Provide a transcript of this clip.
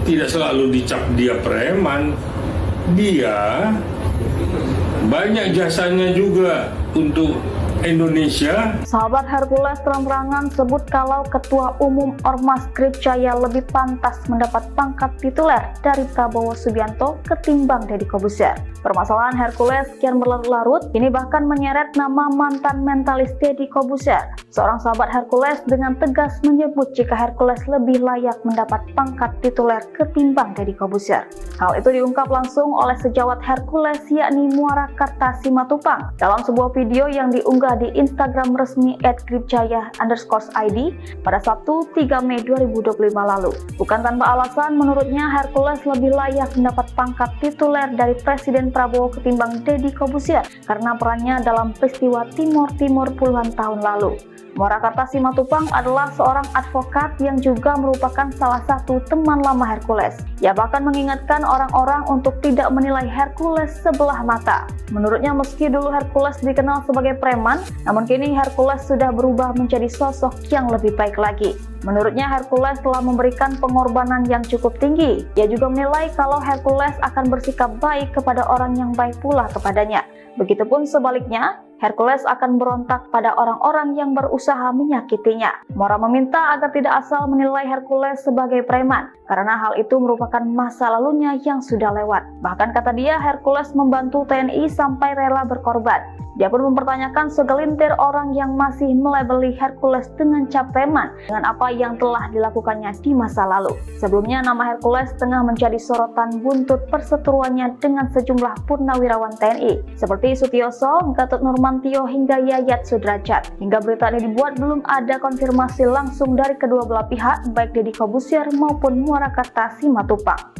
tidak selalu dicap dia preman. Dia banyak jasanya juga untuk Indonesia. Sahabat Hercules terang-terangan sebut kalau Ketua Umum Ormas Gripjaya lebih pantas mendapat pangkat tituler dari Prabowo Subianto ketimbang Deddy Corbuzier. Permasalahan Hercules kian berlarut-larut, ini bahkan menyeret nama mantan mentalis Deddy Corbuzier. Seorang sahabat Hercules dengan tegas menyebut jika Hercules lebih layak mendapat pangkat tituler ketimbang Deddy Corbuzier. Hal itu diungkap langsung oleh sejawat Hercules yakni Muara Karta Simatupang dalam sebuah video yang diunggah di Instagram resmi @gripjaya_id pada Sabtu 3 Mei 2025 lalu. Bukan tanpa alasan, menurutnya Hercules lebih layak mendapat pangkat tituler dari Presiden Prabowo ketimbang Deddy Corbuzier karena perannya dalam peristiwa Timor Timur puluhan tahun lalu. Muara Karta Simatupang adalah seorang advokat yang juga merupakan salah satu teman lama Hercules. Ia bahkan mengingatkan orang-orang untuk tidak menilai Hercules sebelah mata. Menurutnya meski dulu Hercules dikenal sebagai preman, namun kini Hercules sudah berubah menjadi sosok yang lebih baik lagi. Menurutnya Hercules telah memberikan pengorbanan yang cukup tinggi. Ia juga menilai kalau Hercules akan bersikap baik kepada orang yang baik pula kepadanya. Begitupun sebaliknya, Hercules akan berontak pada orang-orang yang berusaha menyakitinya. Muara meminta agar tidak asal menilai Hercules sebagai preman, karena hal itu merupakan masa lalunya yang sudah lewat. Bahkan kata dia, Hercules membantu TNI sampai rela berkorban. Dia pun mempertanyakan segelintir orang yang masih melabeli Hercules dengan cap preman dengan apa yang telah dilakukannya di masa lalu. Sebelumnya nama Hercules tengah menjadi sorotan buntut perseteruannya dengan sejumlah purnawirawan TNI seperti Sutioso, Gatot Nurmantio hingga Yayat Sudrajat. Hingga berita ini dibuat belum ada konfirmasi langsung dari kedua belah pihak baik Deddy Corbuzier maupun Muara Karta Simatupang.